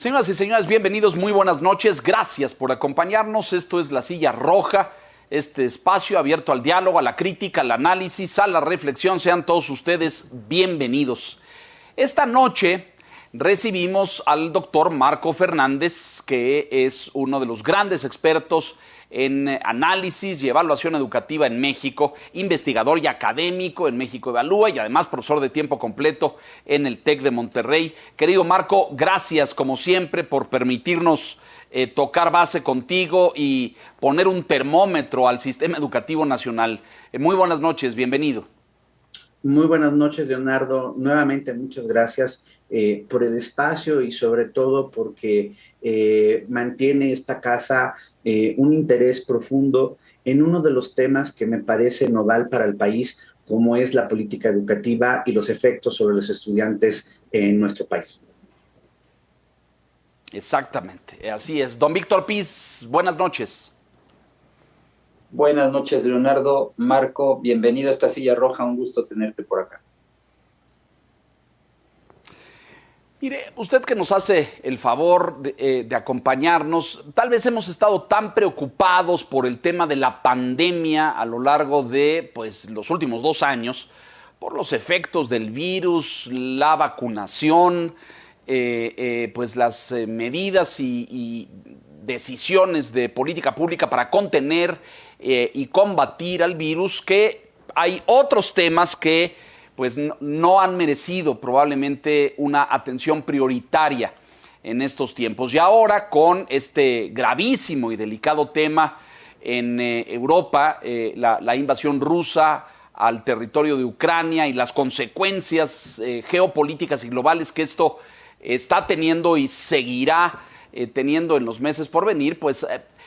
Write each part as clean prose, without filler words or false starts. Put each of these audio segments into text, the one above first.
Señoras y señores, bienvenidos, muy buenas noches, gracias por acompañarnos. Esto es La Silla Roja, este espacio abierto al diálogo, a la crítica, al análisis, a la reflexión. Sean todos ustedes bienvenidos. Esta noche recibimos al doctor Marco Fernández, que es uno de los grandes expertos en análisis y evaluación educativa en México, investigador y académico en México Evalúa y además profesor de tiempo completo en el TEC de Monterrey. Querido Marco, gracias como siempre por permitirnos tocar base contigo y poner un termómetro al sistema educativo nacional. Muy buenas noches, bienvenido. Muy buenas noches, Leonardo. Nuevamente, muchas gracias por el espacio y sobre todo porque mantiene esta casa un interés profundo en uno de los temas que me parece nodal para el país, como es la política educativa y los efectos sobre los estudiantes en nuestro país. Exactamente, así es. Don Víctor Piz, buenas noches. Buenas noches, Leonardo. Marco, bienvenido a esta Silla Roja, un gusto tenerte por acá. Mire, usted que nos hace el favor de acompañarnos, tal vez hemos estado tan preocupados por el tema de la pandemia a lo largo de los últimos 2 años, por los efectos del virus, la vacunación, las medidas y decisiones de política pública para contener y combatir al virus, que hay otros temas que no han merecido probablemente una atención prioritaria en estos tiempos. Y ahora con este gravísimo y delicado tema en Europa, la invasión rusa al territorio de Ucrania y las consecuencias geopolíticas y globales que esto está teniendo y seguirá teniendo en los meses por venir,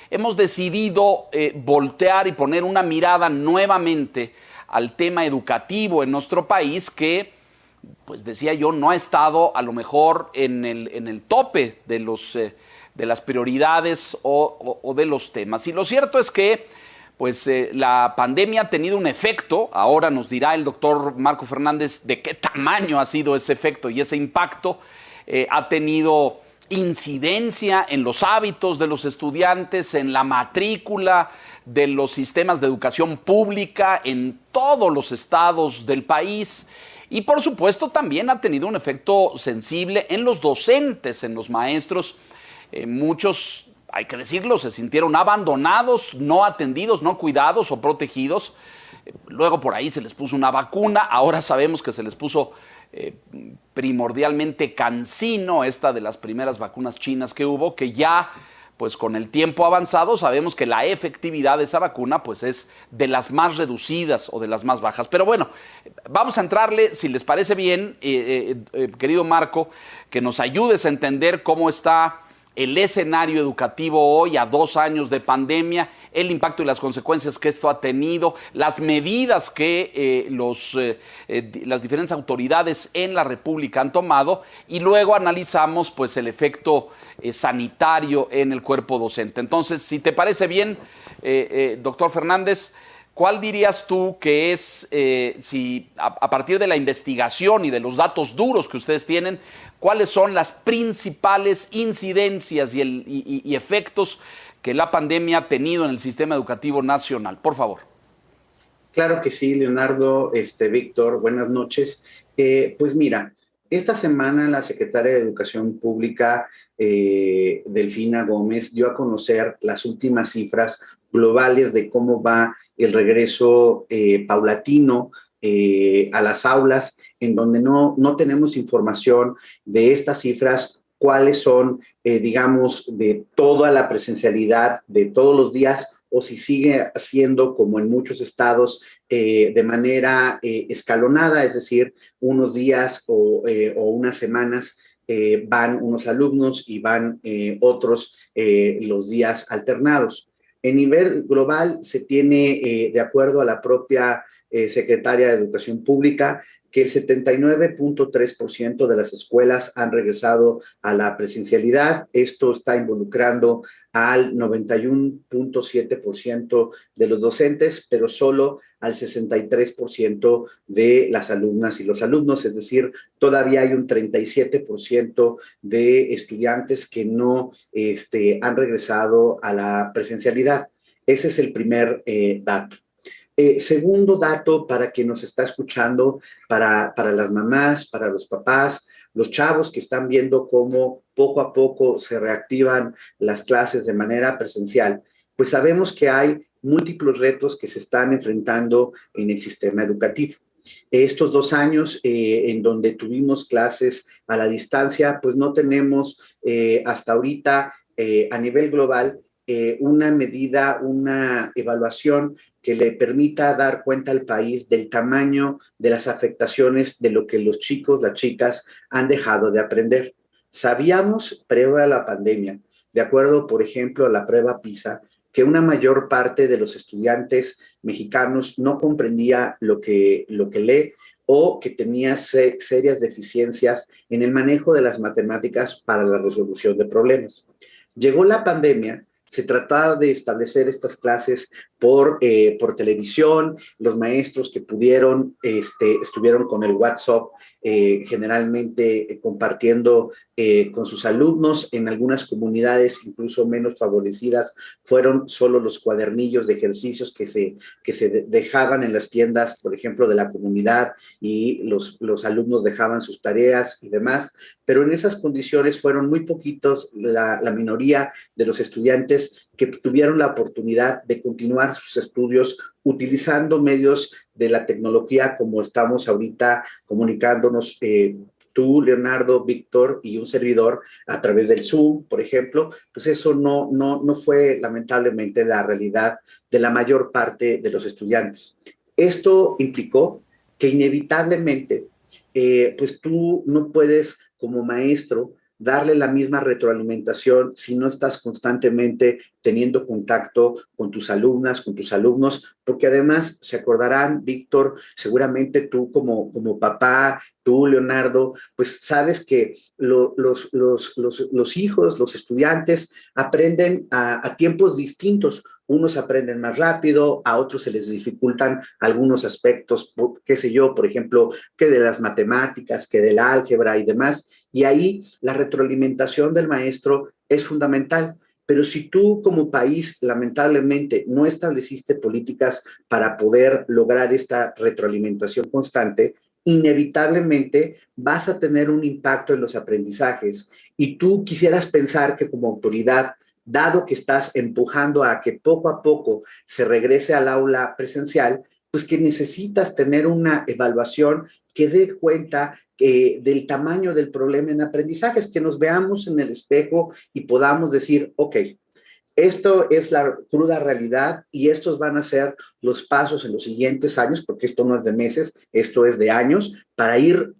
hemos decidido voltear y poner una mirada nuevamente al tema educativo en nuestro país que, decía yo, no ha estado a lo mejor en el tope de las prioridades o de los temas. Y lo cierto es que la pandemia ha tenido un efecto. Ahora nos dirá el doctor Marco Fernández de qué tamaño ha sido ese efecto y ese impacto. Ha tenido incidencia en los hábitos de los estudiantes, en la matrícula de los sistemas de educación pública en todos los estados del país y por supuesto también ha tenido un efecto sensible en los docentes, en los maestros. Muchos, hay que decirlo, se sintieron abandonados, no atendidos, no cuidados o protegidos. Luego por ahí se les puso una vacuna, ahora sabemos que se les puso primordialmente CanSino, esta de las primeras vacunas chinas que hubo, que ya con el tiempo avanzado sabemos que la efectividad de esa vacuna es de las más reducidas o de las más bajas. Pero bueno, vamos a entrarle, si les parece bien, querido Marco, que nos ayudes a entender cómo está el escenario educativo hoy a 2 años de pandemia, el impacto y las consecuencias que esto ha tenido, las medidas que las diferentes autoridades en la República han tomado y luego analizamos el efecto sanitario en el cuerpo docente. Entonces, si te parece bien, doctor Fernández, ¿cuál dirías tú que es, si a partir de la investigación y de los datos duros que ustedes tienen, cuáles son las principales incidencias y efectos que la pandemia ha tenido en el sistema educativo nacional? Por favor. Claro que sí, Leonardo, Víctor, buenas noches. Mira, esta semana la secretaria de Educación Pública, Delfina Gómez, dio a conocer las últimas cifras globales de cómo va el regreso paulatino a las aulas, en donde no tenemos información de estas cifras, cuáles son, de toda la presencialidad de todos los días, o si sigue siendo, como en muchos estados, de manera escalonada, es decir, unos días o unas semanas van unos alumnos y van otros los días alternados. En nivel global se tiene, de acuerdo a la propia secretaria de Educación Pública, que el 79.3% de las escuelas han regresado a la presencialidad. Esto está involucrando al 91.7% de los docentes, pero solo al 63% de las alumnas y los alumnos, es decir, todavía hay un 37% de estudiantes que no han regresado a la presencialidad. Ese es el primer dato. Segundo dato para quien nos está escuchando, para las mamás, para los papás, los chavos que están viendo cómo poco a poco se reactivan las clases de manera presencial, pues sabemos que hay múltiples retos que se están enfrentando en el sistema educativo. Estos 2 años en donde tuvimos clases a la distancia, pues no tenemos hasta ahorita a nivel global una medida, una evaluación que le permita dar cuenta al país del tamaño de las afectaciones de lo que los chicos, las chicas han dejado de aprender. Sabíamos, previo a la pandemia, de acuerdo, por ejemplo, a la prueba PISA, que una mayor parte de los estudiantes mexicanos no comprendía lo que lee o que tenía serias deficiencias en el manejo de las matemáticas para la resolución de problemas. Llegó la pandemia. Se trataba de establecer estas clases por televisión. Los maestros que pudieron estuvieron con el WhatsApp, generalmente compartiendo con sus alumnos. En algunas comunidades, incluso menos favorecidas, fueron solo los cuadernillos de ejercicios que se dejaban en las tiendas, por ejemplo, de la comunidad, y los alumnos dejaban sus tareas y demás. Pero en esas condiciones fueron muy poquitos, la minoría de los estudiantes que tuvieron la oportunidad de continuar sus estudios utilizando medios de la tecnología como estamos ahorita comunicándonos tú, Leonardo, Víctor y un servidor a través del Zoom, por ejemplo. Pues eso no fue lamentablemente la realidad de la mayor parte de los estudiantes. Esto implicó que inevitablemente pues tú no puedes como maestro darle la misma retroalimentación si no estás constantemente teniendo contacto con tus alumnas, con tus alumnos, porque además se acordarán, Víctor, seguramente tú como papá, tú, Leonardo, pues sabes que los hijos, los estudiantes aprenden a tiempos distintos. Unos aprenden más rápido, a otros se les dificultan algunos aspectos, qué sé yo, por ejemplo, que de las matemáticas, que del álgebra y demás. Y ahí la retroalimentación del maestro es fundamental. Pero si tú como país, lamentablemente, no estableciste políticas para poder lograr esta retroalimentación constante, inevitablemente vas a tener un impacto en los aprendizajes. Y tú quisieras pensar que como autoridad, dado que estás empujando a que poco a poco se regrese al aula presencial, pues que necesitas tener una evaluación que dé cuenta del tamaño del problema en aprendizajes, que nos veamos en el espejo y podamos decir, ok, esto es la cruda realidad y estos van a ser los pasos en los siguientes años, porque esto no es de meses, esto es de años, para ir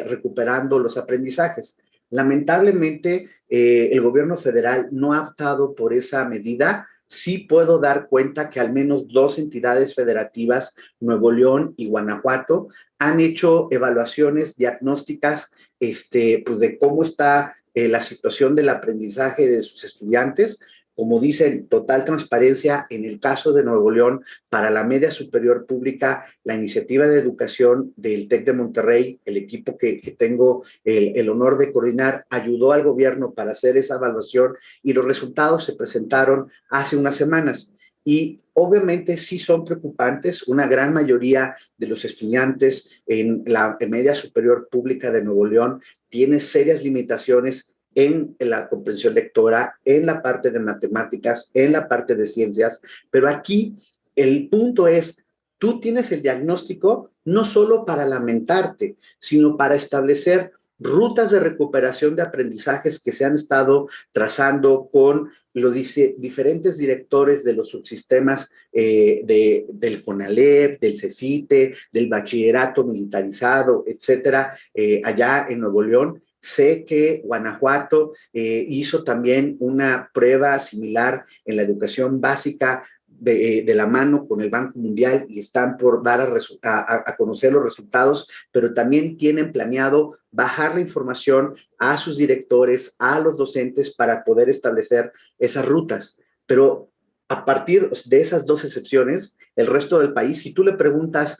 recuperando los aprendizajes. Lamentablemente, el gobierno federal no ha optado por esa medida. Sí puedo dar cuenta que al menos 2 entidades federativas, Nuevo León y Guanajuato, han hecho evaluaciones diagnósticas pues de cómo está la situación del aprendizaje de sus estudiantes. Como dicen, total transparencia. En el caso de Nuevo León, para la media superior pública, la iniciativa de educación del TEC de Monterrey, el equipo que tengo el honor de coordinar, ayudó al gobierno para hacer esa evaluación y los resultados se presentaron hace unas semanas. Y obviamente sí son preocupantes. Una gran mayoría de los estudiantes en la media superior pública de Nuevo León tiene serias limitaciones en la comprensión lectora, en la parte de matemáticas, en la parte de ciencias, pero aquí el punto es, tú tienes el diagnóstico no solo para lamentarte, sino para establecer rutas de recuperación de aprendizajes que se han estado trazando con los diferentes directores de los subsistemas del CONALEP, del CECITE, del bachillerato militarizado, etcétera, allá en Nuevo León. Sé que Guanajuato hizo también una prueba similar en la educación básica de la mano con el Banco Mundial y están por dar a conocer los resultados, pero también tienen planeado bajar la información a sus directores, a los docentes, para poder establecer esas rutas. Pero a partir de esas dos excepciones, el resto del país, si tú le preguntas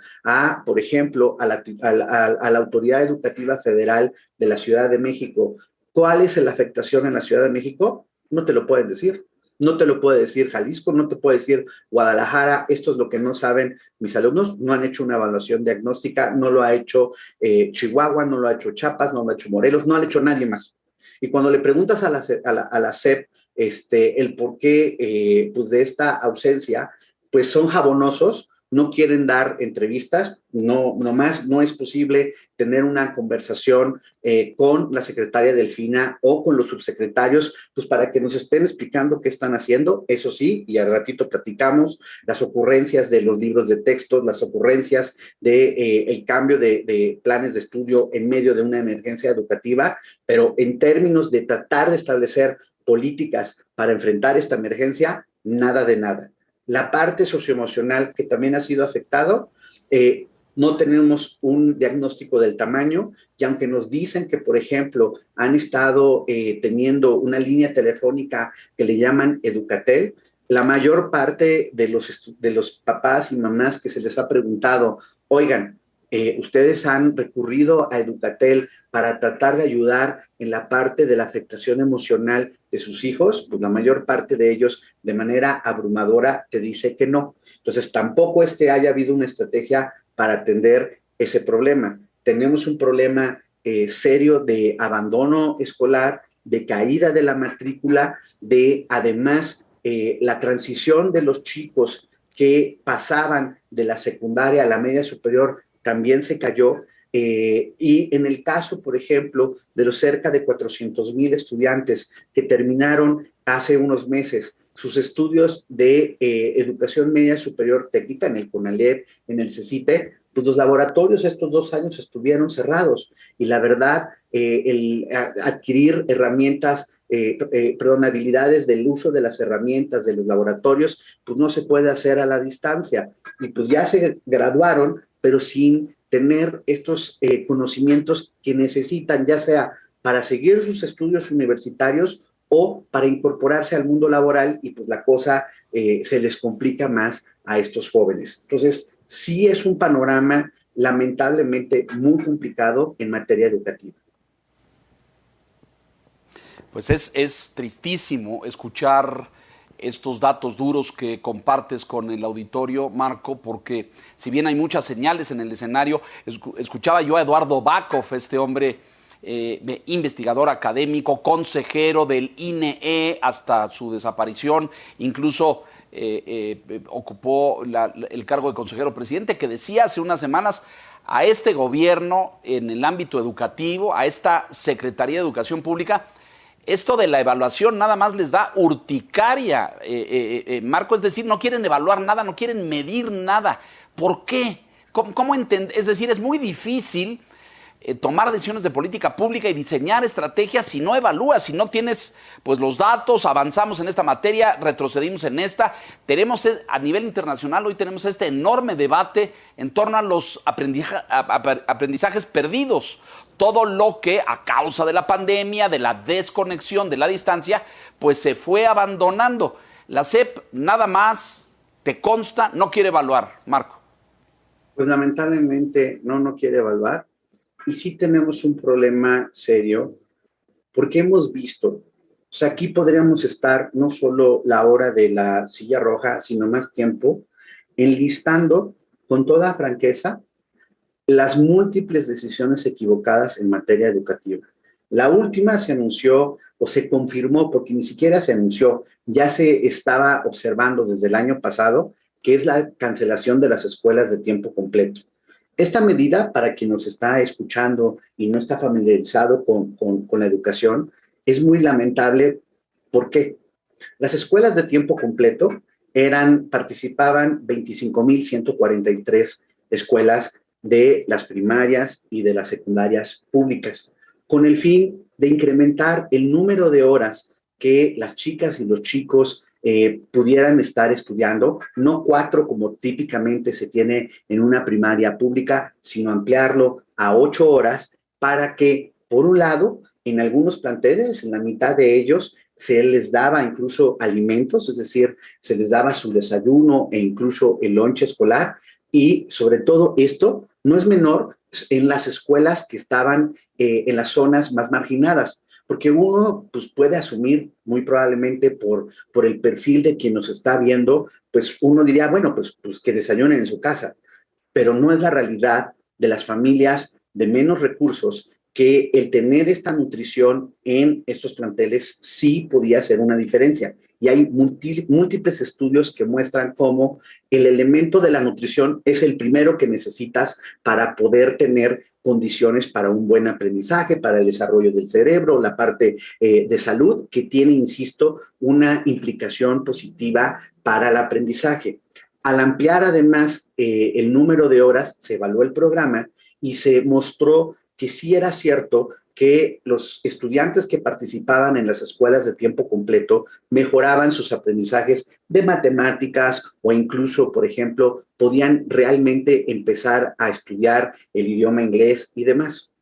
por ejemplo, a la Autoridad Educativa Federal de la Ciudad de México, ¿cuál es la afectación en la Ciudad de México? No te lo pueden decir. No te lo puede decir Jalisco, no te puede decir Guadalajara. Esto es lo que no saben mis alumnos. No han hecho una evaluación diagnóstica, no lo ha hecho Chihuahua, no lo ha hecho Chiapas, no lo ha hecho Morelos, no lo ha hecho nadie más. Y cuando le preguntas a la SEP el por qué pues de esta ausencia, pues son jabonosos, no quieren dar entrevistas, nomás no es posible tener una conversación con la secretaria Delfina o con los subsecretarios, pues para que nos estén explicando qué están haciendo. Eso sí, y al ratito platicamos las ocurrencias de los libros de texto, las ocurrencias de el cambio de planes de estudio en medio de una emergencia educativa, pero en términos de tratar de establecer políticas para enfrentar esta emergencia, nada de nada. La parte socioemocional que también ha sido afectado, no tenemos un diagnóstico del tamaño, y aunque nos dicen que, por ejemplo, han estado teniendo una línea telefónica que le llaman Educatel, la mayor parte de los papás y mamás que se les ha preguntado, oigan, ustedes han recurrido a Educatel para tratar de ayudar en la parte de la afectación emocional de sus hijos, pues la mayor parte de ellos de manera abrumadora te dice que no. Entonces tampoco es que haya habido una estrategia para atender ese problema. Tenemos un problema serio de abandono escolar, de caída de la matrícula, de además la transición de los chicos que pasaban de la secundaria a la media superior también se cayó. Y en el caso, por ejemplo, de los cerca de 400,000 estudiantes que terminaron hace unos meses sus estudios de educación media superior técnica en el CONALEP, en el CECITE, pues los laboratorios estos 2 años estuvieron cerrados. Y la verdad, el adquirir herramientas, habilidades del uso de las herramientas de los laboratorios, pues no se puede hacer a la distancia. Y pues ya se graduaron, pero sin tener estos conocimientos que necesitan, ya sea para seguir sus estudios universitarios o para incorporarse al mundo laboral, y pues la cosa se les complica más a estos jóvenes. Entonces, sí es un panorama lamentablemente muy complicado en materia educativa. Pues es tristísimo escuchar estos datos duros que compartes con el auditorio, Marco, porque si bien hay muchas señales en el escenario, escuchaba yo a Eduardo Bakov, este hombre investigador académico, consejero del INE hasta su desaparición, incluso ocupó el cargo de consejero presidente, que decía hace unas semanas a este gobierno en el ámbito educativo, a esta Secretaría de Educación Pública, esto de la evaluación nada más les da urticaria, Marco, es decir, no quieren evaluar nada, no quieren medir nada. ¿Por qué? ¿Cómo entender? Es decir, es muy difícil tomar decisiones de política pública y diseñar estrategias si no evalúas, si no tienes pues los datos. Avanzamos en esta materia, retrocedimos en esta. Tenemos a nivel internacional, hoy tenemos este enorme debate en torno a los aprendizajes perdidos. Todo lo que a causa de la pandemia, de la desconexión, de la distancia, pues se fue abandonando. La SEP nada más, te consta, no quiere evaluar, Marco. Pues lamentablemente no quiere evaluar. Y sí tenemos un problema serio, porque hemos visto, o sea, aquí podríamos estar no solo la hora de la silla roja, sino más tiempo, enlistando con toda franqueza las múltiples decisiones equivocadas en materia educativa. La última se anunció o se confirmó, porque ni siquiera se anunció, ya se estaba observando desde el año pasado, que es la cancelación de las escuelas de tiempo completo. Esta medida, para quien nos está escuchando y no está familiarizado con la educación, es muy lamentable. ¿Por qué? Las escuelas de tiempo completo participaban 25,143 escuelas de las primarias y de las secundarias públicas, con el fin de incrementar el número de horas que las chicas y los chicos pudieran estar estudiando, no 4 como típicamente se tiene en una primaria pública, sino ampliarlo a 8 horas para que, por un lado, en algunos planteles, en la mitad de ellos, se les daba incluso alimentos, es decir, se les daba su desayuno e incluso el lonche escolar, y sobre todo esto no es menor en las escuelas que estaban en las zonas más marginadas, porque uno pues, puede asumir muy probablemente por el perfil de quien nos está viendo, pues uno diría, bueno, pues que desayunen en su casa, pero no es la realidad de las familias de menos recursos, que el tener esta nutrición en estos planteles sí podía hacer una diferencia. Y hay múltiples estudios que muestran cómo el elemento de la nutrición es el primero que necesitas para poder tener condiciones para un buen aprendizaje, para el desarrollo del cerebro, la parte de salud, que tiene, insisto, una implicación positiva para el aprendizaje. Al ampliar además el número de horas, se evaluó el programa y se mostró que sí era cierto que los estudiantes que participaban en las escuelas de tiempo completo mejoraban sus aprendizajes de matemáticas o incluso, por ejemplo, podían realmente empezar a estudiar el idioma inglés y demás.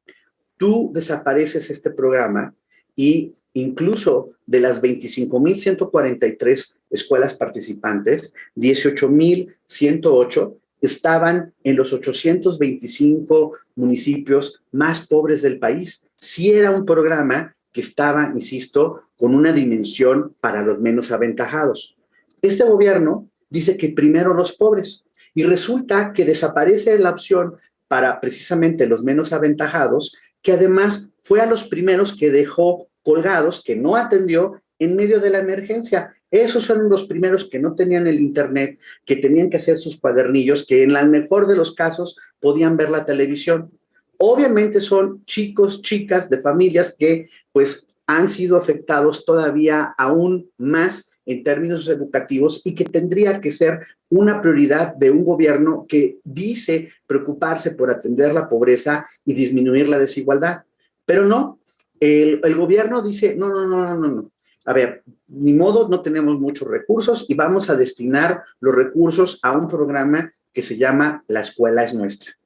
Tú desapareces este programa y incluso de las 25,143 escuelas participantes, 18,108 estaban en los 825 municipios más pobres del país. Sí era un programa que estaba, insisto, con una dimensión para los menos aventajados. Este gobierno dice que primero los pobres y resulta que desaparece la opción para precisamente los menos aventajados, que además fue a los primeros que dejó colgados, que no atendió en medio de la emergencia. Esos fueron los primeros que no tenían el internet, que tenían que hacer sus cuadernillos, que en el mejor de los casos podían ver la televisión. Obviamente son chicos, chicas de familias que pues han sido afectados todavía aún más en términos educativos y que tendría que ser una prioridad de un gobierno que dice preocuparse por atender la pobreza y disminuir la desigualdad. Pero no, el gobierno dice, no. A ver, ni modo, no tenemos muchos recursos y vamos a destinar los recursos a un programa que se llama La Escuela es Nuestra.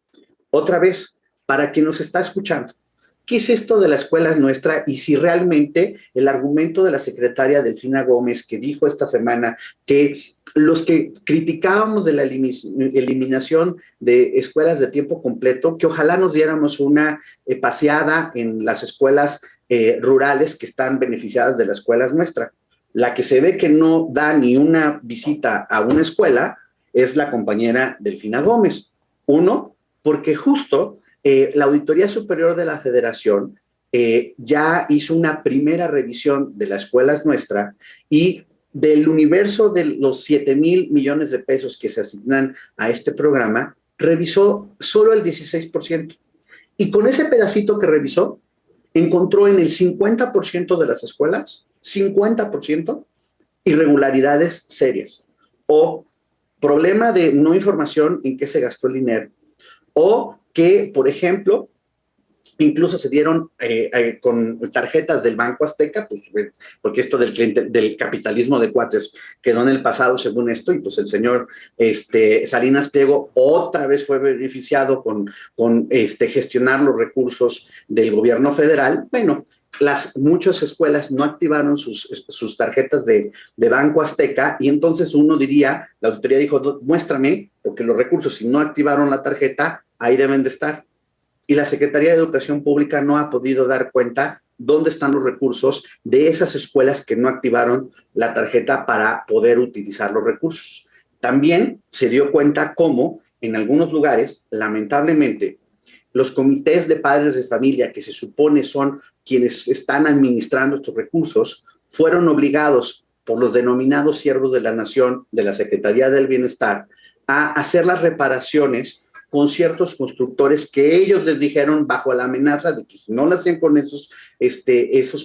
Otra vez, para quien nos está escuchando, ¿qué es esto de La Escuela es Nuestra? Y si realmente el argumento de la secretaria Delfina Gómez, que dijo esta semana que los que criticábamos de la eliminación de escuelas de tiempo completo, que ojalá nos diéramos una paseada en las escuelas rurales que están beneficiadas de La Escuela es Nuestra. La que se ve que no da ni una visita a una escuela es la compañera Delfina Gómez. Uno, porque justo la Auditoría Superior de la Federación ya hizo una primera revisión de La Escuela es Nuestra y del universo de los 7,000 millones de pesos que se asignan a este programa, revisó solo el 16%. Y con ese pedacito que revisó, encontró en el 50% de las escuelas, 50%, irregularidades serias. O problema de no información en qué se gastó el dinero. O que, por ejemplo, incluso se dieron con tarjetas del Banco Azteca, pues, porque esto del capitalismo de cuates quedó en el pasado según esto, y pues el señor Salinas Pliego otra vez fue beneficiado con gestionar los recursos del gobierno federal. Bueno, muchas escuelas no activaron sus tarjetas de Banco Azteca y entonces uno diría, la auditoría dijo, muéstrame, porque los recursos, si no activaron la tarjeta, ahí deben de estar. Y la Secretaría de Educación Pública no ha podido dar cuenta dónde están los recursos de esas escuelas que no activaron la tarjeta para poder utilizar los recursos. También se dio cuenta cómo en algunos lugares, lamentablemente, los comités de padres de familia, que se supone son quienes están administrando estos recursos, fueron obligados por los denominados siervos de la nación de la Secretaría del Bienestar a hacer las reparaciones con ciertos constructores que ellos les dijeron bajo la amenaza de que si no lo hacían con esos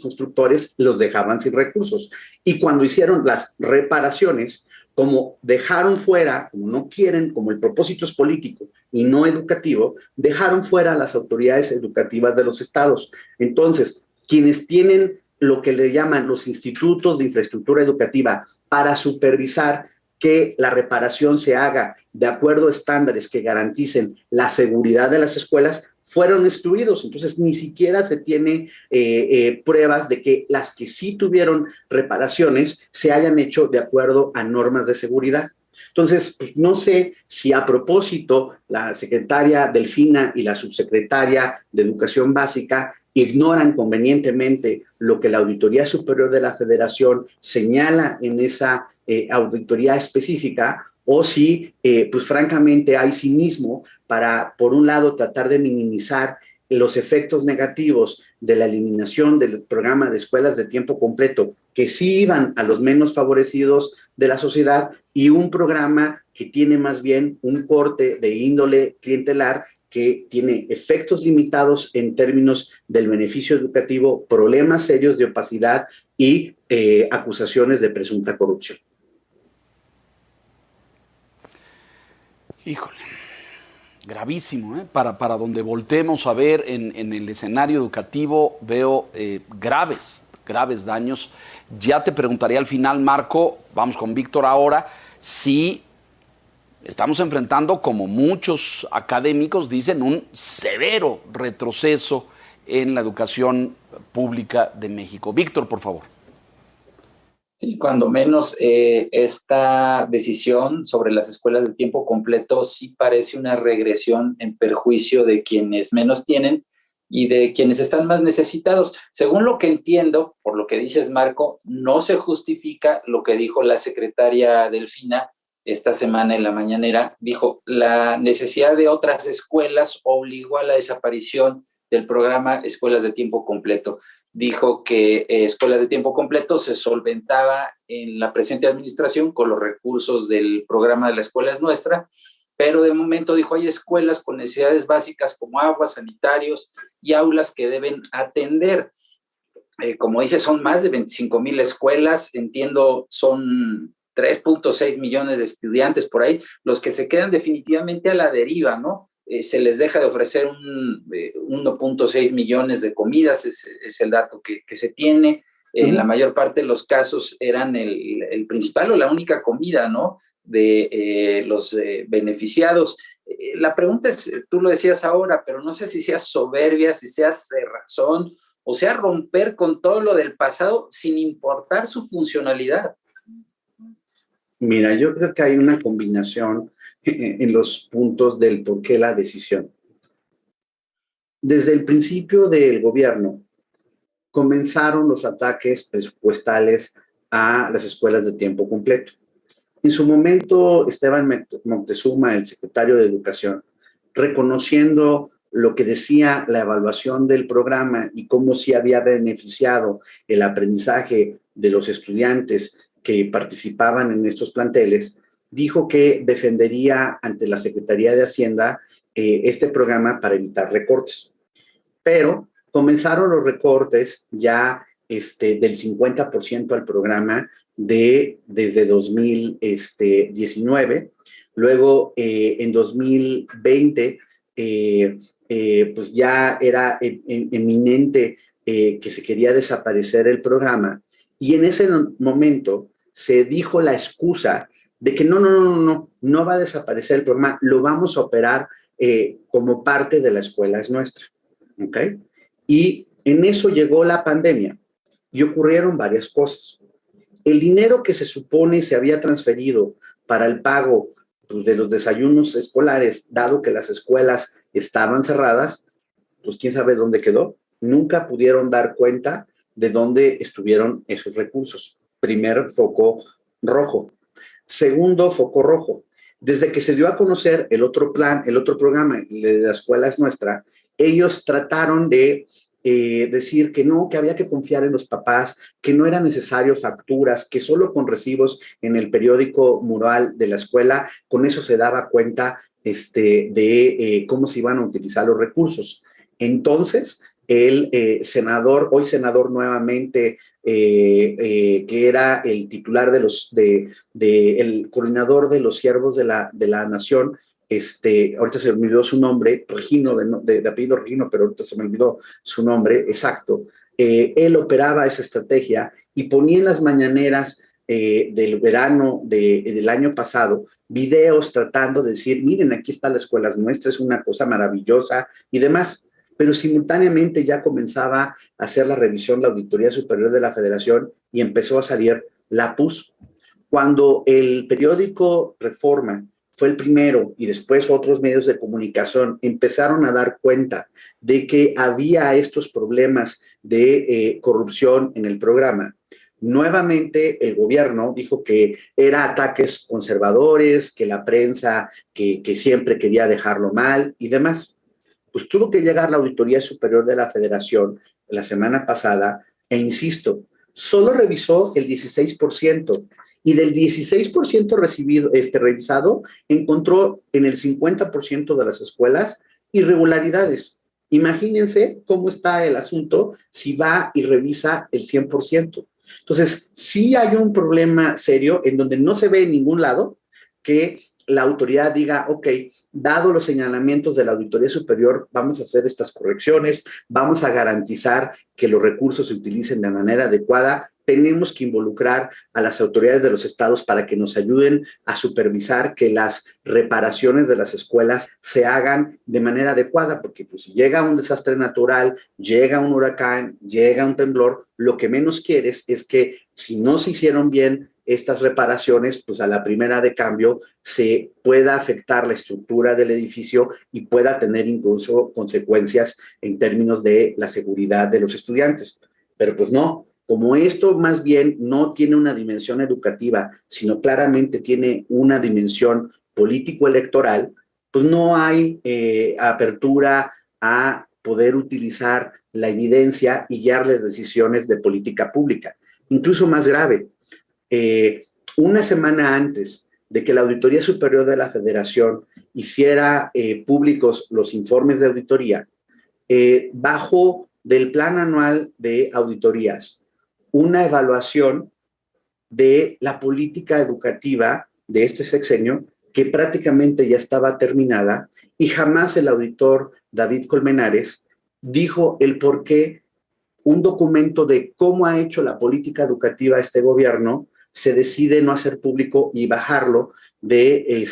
constructores, los dejaban sin recursos. Y cuando hicieron las reparaciones, como dejaron fuera, como no quieren, como el propósito es político y no educativo, dejaron fuera a las autoridades educativas de los estados. Entonces, quienes tienen lo que le llaman los institutos de infraestructura educativa para supervisar que la reparación se haga de acuerdo a estándares que garanticen la seguridad de las escuelas, fueron excluidos. Entonces, ni siquiera se tiene pruebas de que las que sí tuvieron reparaciones se hayan hecho de acuerdo a normas de seguridad. Entonces, pues no sé si a propósito la secretaria Delfina y la subsecretaria de Educación Básica ignoran convenientemente lo que la Auditoría Superior de la Federación señala en esa auditoría específica, o si, pues francamente, hay cinismo para, por un lado, tratar de minimizar los efectos negativos de la eliminación del programa de escuelas de tiempo completo, que sí iban a los menos favorecidos de la sociedad, y un programa que tiene más bien un corte de índole clientelar, que tiene efectos limitados en términos del beneficio educativo, problemas serios de opacidad y acusaciones de presunta corrupción. Híjole, gravísimo, ¿eh? Para donde voltemos a ver en el escenario educativo veo graves daños. Ya te preguntaría al final, Marco, vamos con Víctor ahora, si estamos enfrentando, como muchos académicos dicen, un severo retroceso en la educación pública de México. Víctor, por favor. Sí, cuando menos esta decisión sobre las escuelas de tiempo completo sí parece una regresión en perjuicio de quienes menos tienen y de quienes están más necesitados. Según lo que entiendo, por lo que dices, Marco, no se justifica lo que dijo la secretaria Delfina esta semana en la mañanera. Dijo, la necesidad de otras escuelas obligó a la desaparición del programa Escuelas de Tiempo Completo. Dijo que escuelas de tiempo completo se solventaba en la presente administración con los recursos del programa de La Escuela es Nuestra, pero de momento dijo, hay escuelas con necesidades básicas como agua, sanitarios y aulas que deben atender. Como dice, son más de 25,000 escuelas, entiendo, son 3.6 millones de estudiantes por ahí, los que se quedan definitivamente a la deriva, ¿no? Se les deja de ofrecer 1.6 millones de comidas, es el dato que se tiene. En la mayor parte de los casos eran el principal o la única comida, ¿no? De los beneficiados. La pregunta es, tú lo decías ahora, pero no sé si sea soberbia, si sea cerrazón, o sea, romper con todo lo del pasado sin importar su funcionalidad. Mira, yo creo que hay una combinación en los puntos del por qué la decisión. Desde el principio del gobierno comenzaron los ataques presupuestales a las escuelas de tiempo completo. En su momento, Esteban Moctezuma, el secretario de Educación, reconociendo lo que decía la evaluación del programa y cómo sí había beneficiado el aprendizaje de los estudiantes que participaban en estos planteles, dijo que defendería ante la Secretaría de Hacienda este programa para evitar recortes. Pero comenzaron los recortes ya del 50% al programa desde 2019. Luego, en 2020, pues ya era eminente que se quería desaparecer el programa. Y en ese momento se dijo la excusa de que no va a desaparecer el programa, lo vamos a operar como parte de La Escuela es Nuestra. ¿Ok? Y en eso llegó la pandemia y ocurrieron varias cosas. El dinero que se supone se había transferido para el pago pues, de los desayunos escolares, dado que las escuelas estaban cerradas, pues quién sabe dónde quedó. Nunca pudieron dar cuenta de dónde estuvieron esos recursos. Primer foco rojo. Segundo foco rojo. Desde que se dio a conocer el otro plan, el otro programa de La Escuela es Nuestra, ellos trataron de decir que no, que había que confiar en los papás, que no era necesario facturas, que solo con recibos en el periódico mural de la escuela, con eso se daba cuenta de cómo se iban a utilizar los recursos. Entonces, el senador, hoy senador nuevamente, que era el titular el coordinador de los siervos de la nación, ahorita se me olvidó su nombre, Regino, de apellido Regino, pero ahorita se me olvidó su nombre exacto, él operaba esa estrategia y ponía en las mañaneras del verano del año pasado videos tratando de decir, miren, aquí está la escuela nuestra, es una cosa maravillosa y demás. Pero simultáneamente ya comenzaba a hacer la revisión la Auditoría Superior de la Federación y empezó a salir la PUS. Cuando el periódico Reforma fue el primero y después otros medios de comunicación empezaron a dar cuenta de que había estos problemas de corrupción en el programa, nuevamente el gobierno dijo que era ataques conservadores, que la prensa que siempre quería dejarlo mal y demás. Pues tuvo que llegar la Auditoría Superior de la Federación la semana pasada e insisto, solo revisó el 16% y del 16% revisado encontró en el 50% de las escuelas irregularidades. Imagínense cómo está el asunto si va y revisa el 100%. Entonces, sí hay un problema serio en donde no se ve en ningún lado que la autoridad diga, ok, dado los señalamientos de la Auditoría Superior, vamos a hacer estas correcciones, vamos a garantizar que los recursos se utilicen de manera adecuada, tenemos que involucrar a las autoridades de los estados para que nos ayuden a supervisar que las reparaciones de las escuelas se hagan de manera adecuada, porque pues, si llega un desastre natural, llega un huracán, llega un temblor, lo que menos quieres es que si no se hicieron bien estas reparaciones, pues a la primera de cambio se pueda afectar la estructura del edificio y pueda tener incluso consecuencias en términos de la seguridad de los estudiantes. Pero pues no, como esto más bien no tiene una dimensión educativa, sino claramente tiene una dimensión político-electoral, pues no hay apertura a poder utilizar la evidencia y guiarles decisiones de política pública. Incluso más grave, una semana antes de que la Auditoría Superior de la Federación hiciera públicos los informes de auditoría, bajo del Plan Anual de Auditorías, una evaluación de la política educativa de este sexenio que prácticamente ya estaba terminada y jamás el auditor David Colmenares dijo el por qué un documento de cómo ha hecho la política educativa este gobierno se decide no hacer público y bajarlo del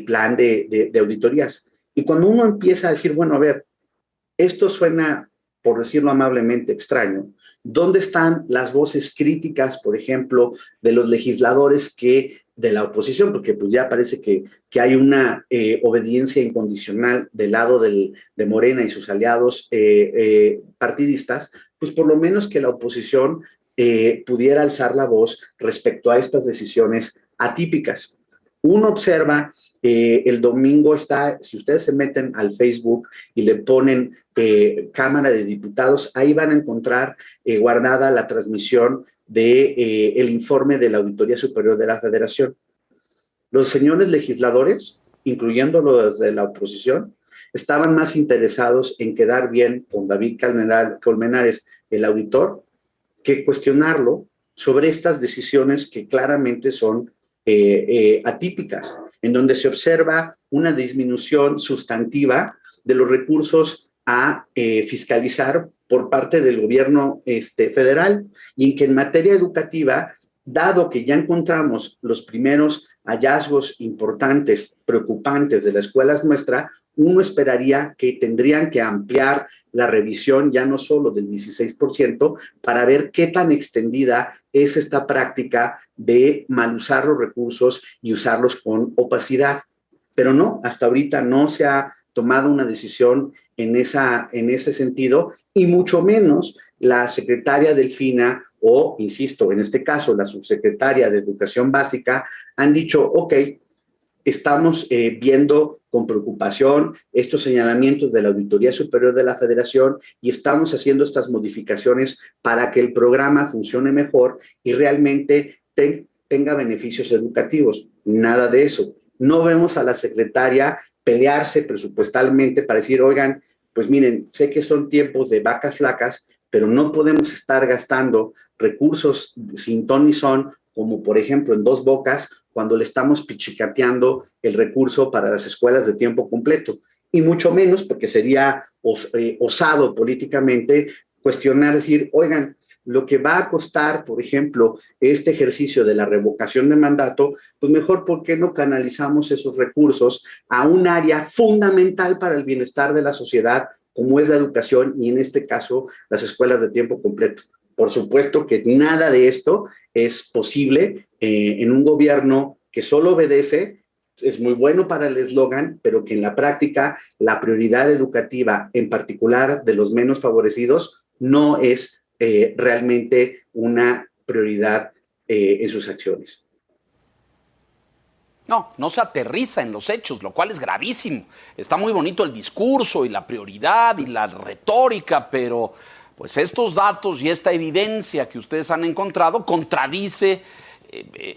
plan de auditorías. Y cuando uno empieza a decir, bueno, a ver, esto suena, por decirlo amablemente, extraño, ¿dónde están las voces críticas, por ejemplo, de los legisladores de la oposición? Porque pues ya parece que hay una obediencia incondicional del lado de Morena y sus aliados partidistas, pues por lo menos que la oposición pudiera alzar la voz respecto a estas decisiones atípicas. Uno observa, el domingo está, si ustedes se meten al Facebook y le ponen Cámara de Diputados, ahí van a encontrar guardada la transmisión el informe de la Auditoría Superior de la Federación. Los señores legisladores, incluyendo los de la oposición, estaban más interesados en quedar bien con David Colmenares, el auditor, que cuestionarlo sobre estas decisiones que claramente son atípicas, en donde se observa una disminución sustantiva de los recursos a fiscalizar por parte del gobierno federal, y en que en materia educativa, dado que ya encontramos los primeros hallazgos importantes, preocupantes de las escuelas nuestras, uno esperaría que tendrían que ampliar la revisión ya no solo del 16% para ver qué tan extendida es esta práctica de mal usar los recursos y usarlos con opacidad. Pero no, hasta ahorita no se ha tomado una decisión en ese sentido, y mucho menos la secretaria Delfina o, insisto, en este caso, la subsecretaria de Educación Básica han dicho, ok, estamos viendo con preocupación estos señalamientos de la Auditoría Superior de la Federación y estamos haciendo estas modificaciones para que el programa funcione mejor y realmente tenga beneficios educativos. Nada de eso. No vemos a la secretaria pelearse presupuestalmente para decir, oigan, pues miren, sé que son tiempos de vacas flacas, pero no podemos estar gastando recursos sin ton ni son, como por ejemplo en Dos Bocas, cuando le estamos pichicateando el recurso para las escuelas de tiempo completo. Y mucho menos porque sería osado políticamente cuestionar, decir, oigan, lo que va a costar, por ejemplo, este ejercicio de la revocación de mandato, pues mejor, ¿por qué no canalizamos esos recursos a un área fundamental para el bienestar de la sociedad, como es la educación y en este caso las escuelas de tiempo completo? Por supuesto que nada de esto es posible en un gobierno que solo obedece. Es muy bueno para el eslogan, pero que en la práctica la prioridad educativa, en particular de los menos favorecidos, no es realmente una prioridad en sus acciones. No, no se aterriza en los hechos, lo cual es gravísimo. Está muy bonito el discurso y la prioridad y la retórica, pero pues estos datos y esta evidencia que ustedes han encontrado contradice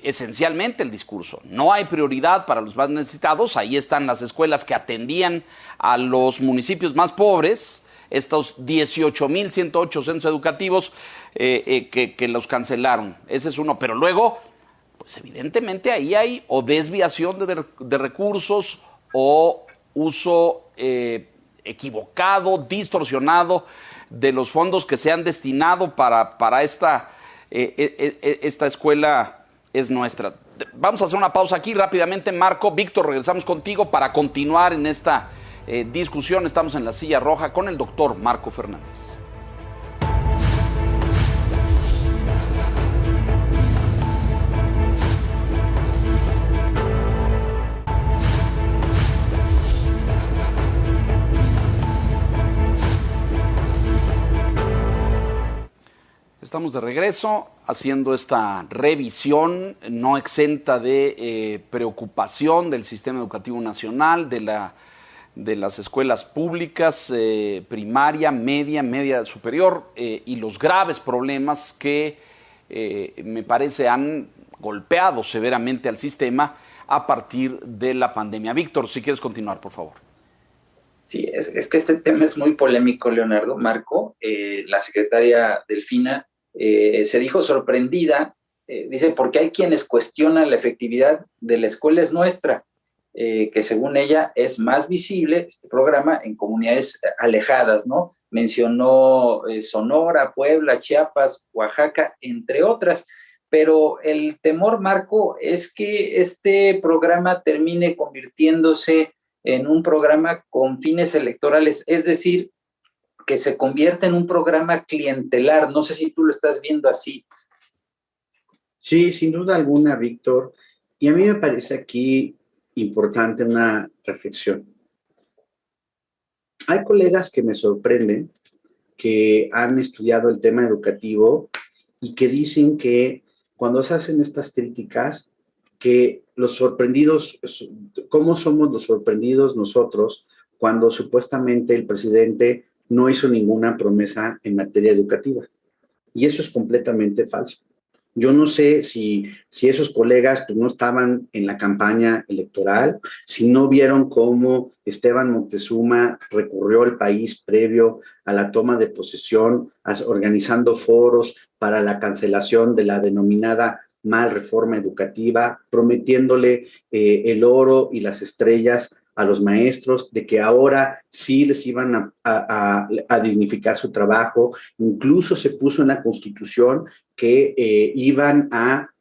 esencialmente el discurso. No hay prioridad para los más necesitados. Ahí están las escuelas que atendían a los municipios más pobres, estos 18,108 centros educativos que los cancelaron. Ese es uno. Pero luego, pues evidentemente ahí hay o desviación de recursos o uso equivocado, distorsionado de los fondos que se han destinado para esta escuela es nuestra. Vamos a hacer una pausa aquí rápidamente, Marco. Víctor, regresamos contigo para continuar en esta discusión. Estamos en la silla roja con el doctor Marco Fernández. Estamos de regreso haciendo esta revisión no exenta de preocupación del sistema educativo nacional, de las escuelas públicas, primaria, media superior, y los graves problemas que me parece han golpeado severamente al sistema a partir de la pandemia. Víctor, si quieres continuar, por favor. Sí, es que este tema es muy polémico, Leonardo. Marco, la secretaria Delfina se dijo sorprendida, dice, porque hay quienes cuestionan la efectividad de la escuela es nuestra, que según ella es más visible este programa en comunidades alejadas, ¿no? Mencionó Sonora, Puebla, Chiapas, Oaxaca, entre otras, pero el temor, Marco, es que este programa termine convirtiéndose en un programa con fines electorales, es decir, que se convierte en un programa clientelar. No sé si tú lo estás viendo así. Sí, sin duda alguna, Víctor. Y a mí me parece aquí importante una reflexión. Hay colegas que me sorprenden, que han estudiado el tema educativo y que dicen que cuando se hacen estas críticas, que los sorprendidos, ¿cómo somos los sorprendidos nosotros cuando supuestamente el presidente no hizo ninguna promesa en materia educativa? Y eso es completamente falso. Yo no sé si esos colegas pues, no estaban en la campaña electoral, si no vieron cómo Esteban Moctezuma recorrió el país previo a la toma de posesión, organizando foros para la cancelación de la denominada mal reforma educativa, prometiéndole el oro y las estrellas a los maestros, de que ahora sí les iban a dignificar su trabajo. Incluso se puso en la Constitución que iban a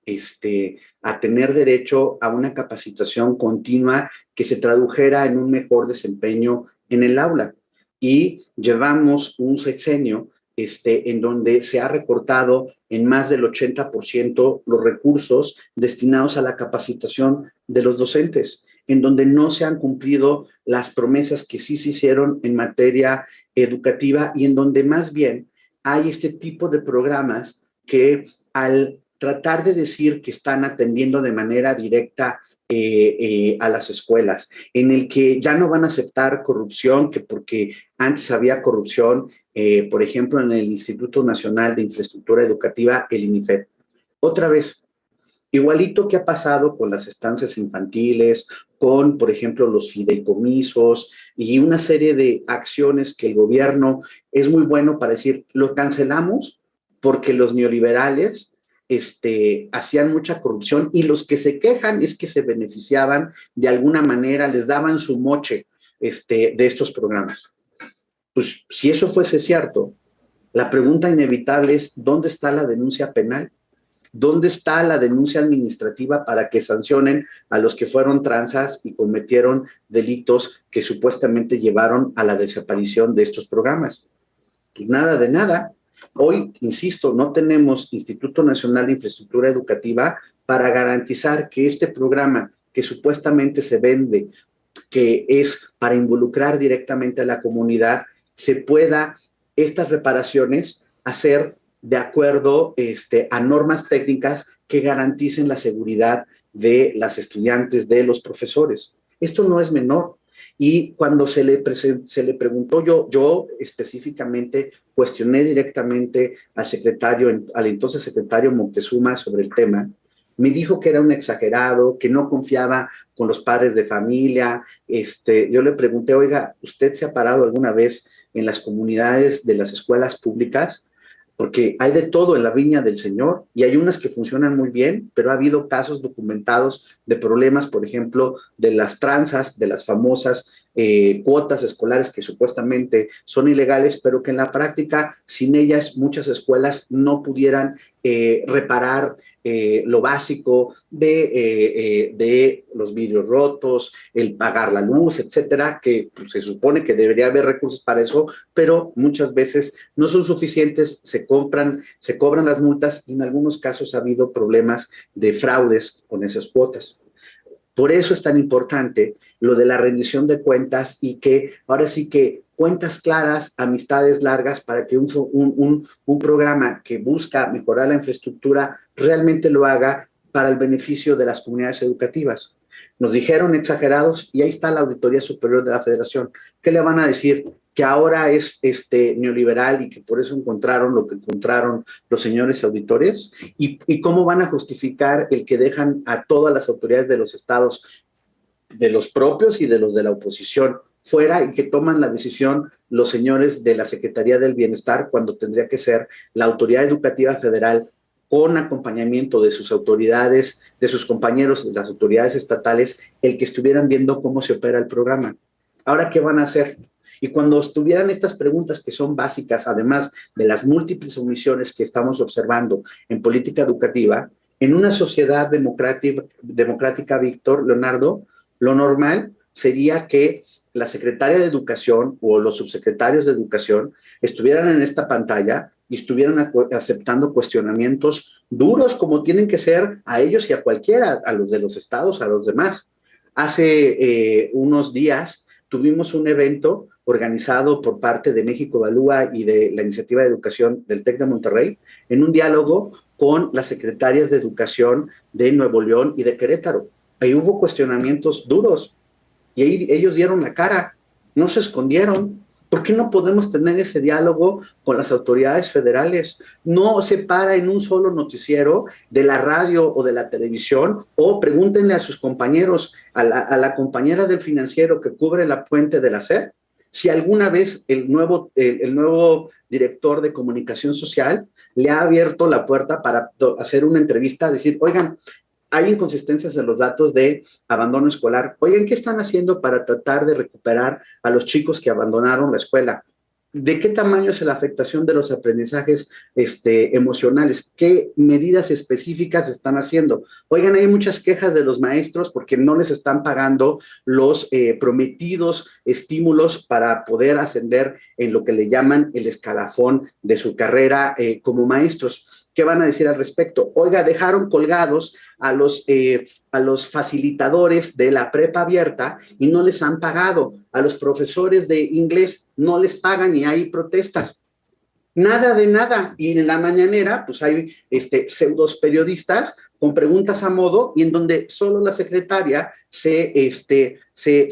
tener derecho a una capacitación continua que se tradujera en un mejor desempeño en el aula. Y llevamos un sexenio en donde se ha recortado en más del 80% los recursos destinados a la capacitación de los docentes, en donde no se han cumplido las promesas que sí se hicieron en materia educativa y en donde más bien hay este tipo de programas que al tratar de decir que están atendiendo de manera directa a las escuelas, en el que ya no van a aceptar corrupción, que porque antes había corrupción, por ejemplo, en el Instituto Nacional de Infraestructura Educativa, el INIFED. Otra vez, igualito que ha pasado con las estancias infantiles, con, por ejemplo, los fideicomisos y una serie de acciones que el gobierno es muy bueno para decir, lo cancelamos porque los neoliberales hacían mucha corrupción y los que se quejan es que se beneficiaban de alguna manera, les daban su moche de estos programas. Pues si eso fuese cierto, la pregunta inevitable es, ¿dónde está la denuncia penal? ¿Dónde está la denuncia administrativa para que sancionen a los que fueron transas y cometieron delitos que supuestamente llevaron a la desaparición de estos programas? Pues nada de nada. Hoy, insisto, no tenemos Instituto Nacional de Infraestructura Educativa para garantizar que este programa que supuestamente se vende, que es para involucrar directamente a la comunidad, se pueda estas reparaciones hacer de acuerdo a normas técnicas que garanticen la seguridad de las estudiantes, de los profesores. Esto no es menor. Y cuando se le preguntó, yo específicamente cuestioné directamente al entonces secretario Moctezuma sobre el tema. Me dijo que era un exagerado, que no confiaba con los padres de familia. Yo le pregunté, oiga, ¿usted se ha parado alguna vez en las comunidades de las escuelas públicas? Porque hay de todo en la viña del Señor y hay unas que funcionan muy bien, pero ha habido casos documentados de problemas, por ejemplo, de las transas, de las famosas cuotas escolares que supuestamente son ilegales, pero que en la práctica, sin ellas, muchas escuelas no pudieran reparar lo básico de los vidrios rotos, el pagar la luz, etcétera, que pues, se supone que debería haber recursos para eso, pero muchas veces no son suficientes, se cobran las multas y en algunos casos ha habido problemas de fraudes con esas cuotas. Por eso es tan importante lo de la rendición de cuentas y que ahora sí que cuentas claras, amistades largas, para que un programa que busca mejorar la infraestructura realmente lo haga para el beneficio de las comunidades educativas. Nos dijeron exagerados y ahí está la Auditoría Superior de la Federación. ¿Qué le van a decir? Que ahora es neoliberal y que por eso encontraron lo que encontraron los señores auditores, y cómo van a justificar el que dejan a todas las autoridades de los estados, de los propios y de los de la oposición, fuera y que toman la decisión los señores de la Secretaría del Bienestar cuando tendría que ser la Autoridad Educativa Federal con acompañamiento de sus autoridades, de sus compañeros de las autoridades estatales, el que estuvieran viendo cómo se opera el programa. Ahora, ¿qué van a hacer? Y cuando estuvieran estas preguntas que son básicas, además de las múltiples omisiones que estamos observando en política educativa, en una sociedad democrática, Víctor, Leonardo, lo normal sería que la secretaria de Educación o los subsecretarios de Educación estuvieran en esta pantalla y estuvieran aceptando cuestionamientos duros como tienen que ser a ellos y a cualquiera, a los de los estados, a los demás. Hace unos días tuvimos un evento organizado por parte de México Evalúa y de la Iniciativa de Educación del TEC de Monterrey, en un diálogo con las secretarias de Educación de Nuevo León y de Querétaro. Ahí hubo cuestionamientos duros y ahí ellos dieron la cara, no se escondieron. ¿Por qué no podemos tener ese diálogo con las autoridades federales? No se para en un solo noticiero de la radio o de la televisión, o pregúntenle a sus compañeros, a la compañera del financiero que cubre la puente de la SEP, si alguna vez el nuevo director de comunicación social le ha abierto la puerta para hacer una entrevista, decir, oigan, hay inconsistencias en los datos de abandono escolar. Oigan, ¿qué están haciendo para tratar de recuperar a los chicos que abandonaron la escuela? ¿De qué tamaño es la afectación de los aprendizajes emocionales? ¿Qué medidas específicas están haciendo? Oigan, hay muchas quejas de los maestros porque no les están pagando los prometidos estímulos para poder ascender en lo que le llaman el escalafón de su carrera como maestros. ¿Qué van a decir al respecto? Oiga, dejaron colgados a los facilitadores de la prepa abierta y no les han pagado. A los profesores de inglés no les pagan y hay protestas. Nada de nada. Y en la mañanera, pues hay pseudos periodistas con preguntas a modo y en donde solo la secretaria se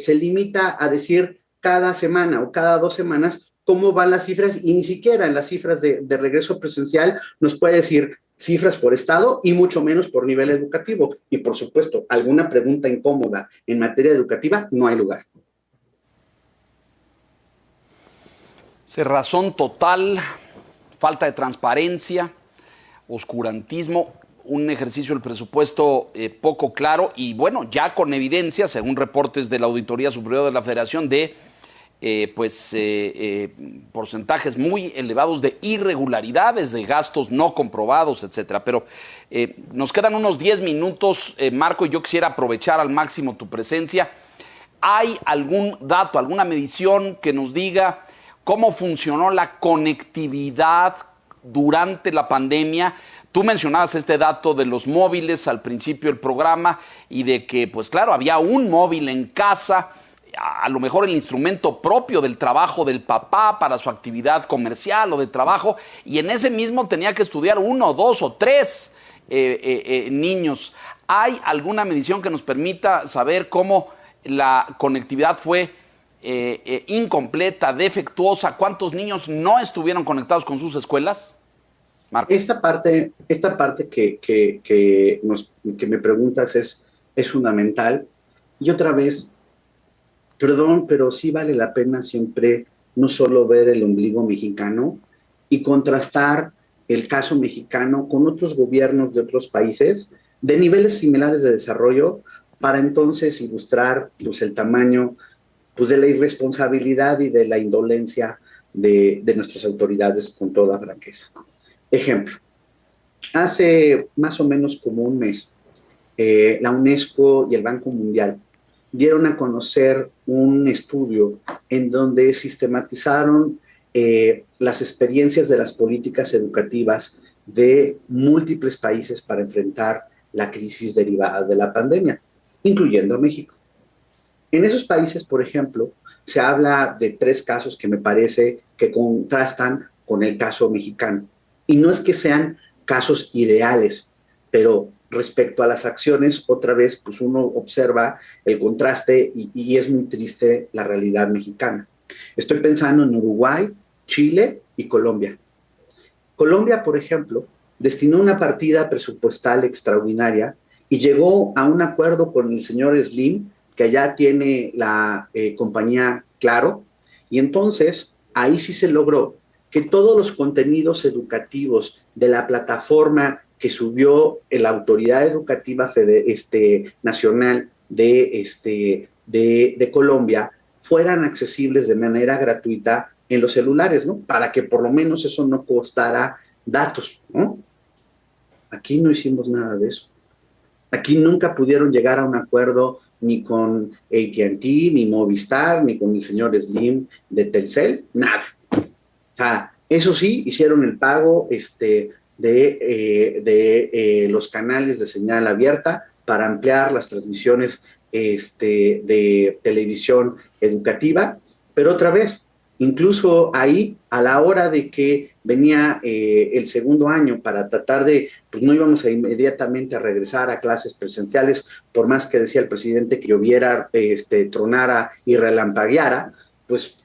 limita a decir cada semana o cada 2 semanas cómo van las cifras, y ni siquiera en las cifras de regreso presencial nos puede decir cifras por estado y mucho menos por nivel educativo. Y por supuesto, alguna pregunta incómoda en materia educativa no hay lugar. Cerrazón total, falta de transparencia, oscurantismo, un ejercicio del presupuesto poco claro y bueno, ya con evidencia, según reportes de la Auditoría Superior de la Federación, de porcentajes muy elevados de irregularidades, de gastos no comprobados, etcétera. Pero nos quedan unos 10 minutos, Marco, y yo quisiera aprovechar al máximo tu presencia. ¿Hay algún dato, alguna medición que nos diga cómo funcionó la conectividad durante la pandemia? Tú mencionabas este dato de los móviles al principio del programa y de que, pues claro, había un móvil en casa, a lo mejor el instrumento propio del trabajo del papá para su actividad comercial o de trabajo, y en ese mismo tenía que estudiar 1, 2 o 3 niños. ¿Hay alguna medición que nos permita saber cómo la conectividad fue incompleta, defectuosa? ¿Cuántos niños no estuvieron conectados con sus escuelas? Marco. Esta parte que me preguntas es fundamental. Y otra vez, perdón, pero sí vale la pena siempre no solo ver el ombligo mexicano y contrastar el caso mexicano con otros gobiernos de otros países de niveles similares de desarrollo, para entonces ilustrar pues, el tamaño pues, de la irresponsabilidad y de la indolencia de nuestras autoridades con toda franqueza. Ejemplo, hace más o menos como un mes, la UNESCO y el Banco Mundial dieron a conocer un estudio en donde sistematizaron las experiencias de las políticas educativas de múltiples países para enfrentar la crisis derivada de la pandemia, incluyendo a México. En esos países, por ejemplo, se habla de 3 casos que me parece que contrastan con el caso mexicano. Y no es que sean casos ideales, pero respecto a las acciones, otra vez, pues uno observa el contraste y es muy triste la realidad mexicana. Estoy pensando en Uruguay, Chile y Colombia. Colombia, por ejemplo, destinó una partida presupuestal extraordinaria y llegó a un acuerdo con el señor Slim, que allá tiene la compañía Claro, y entonces ahí sí se logró que todos los contenidos educativos de la plataforma que subió la Autoridad Educativa Nacional de Colombia fueran accesibles de manera gratuita en los celulares, ¿no? Para que por lo menos eso no costara datos, ¿no? Aquí no hicimos nada de eso. Aquí nunca pudieron llegar a un acuerdo ni con AT&T, ni Movistar, ni con el señor Slim de Telcel, nada. O sea, eso sí, hicieron el pago de los canales de señal abierta para ampliar las transmisiones de televisión educativa, pero otra vez, incluso ahí, a la hora de que venía el segundo año para tratar de, pues no íbamos a inmediatamente a regresar a clases presenciales, por más que decía el presidente que lloviera, tronara y relampagueara, pues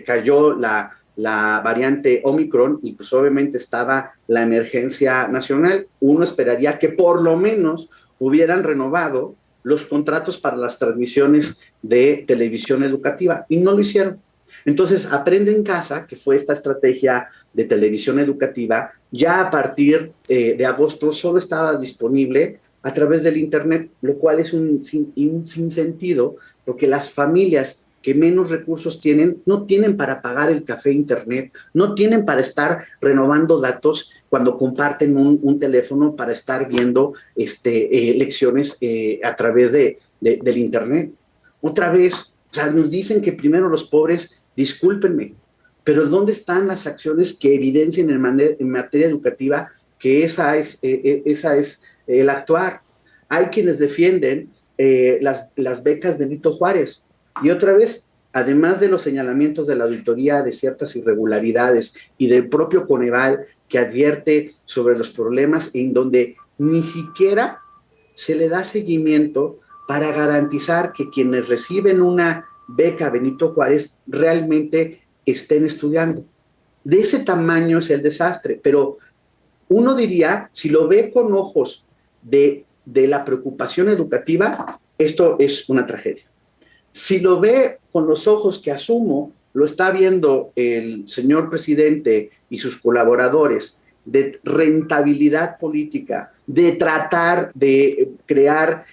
cayó la variante Omicron y pues obviamente estaba la emergencia nacional. Uno esperaría que por lo menos hubieran renovado los contratos para las transmisiones de televisión educativa y no lo hicieron. Entonces, Aprende en Casa, que fue esta estrategia de televisión educativa, ya a partir de agosto solo estaba disponible a través del Internet, lo cual es un sinsentido, porque las familias que menos recursos tienen, no tienen para pagar el café Internet, no tienen para estar renovando datos cuando comparten un teléfono para estar viendo lecciones a través del Internet. Otra vez, o sea, nos dicen que primero los pobres, discúlpenme, pero ¿dónde están las acciones que evidencien en materia educativa que esa es el actuar? Hay quienes defienden las becas Benito Juárez. Y otra vez, además de los señalamientos de la auditoría de ciertas irregularidades y del propio Coneval que advierte sobre los problemas en donde ni siquiera se le da seguimiento para garantizar que quienes reciben una beca Benito Juárez realmente estén estudiando. De ese tamaño es el desastre, pero uno diría, si lo ve con ojos de la preocupación educativa, esto es una tragedia. Si lo ve con los ojos que asumo, lo está viendo el señor presidente y sus colaboradores, de rentabilidad política, de tratar de crear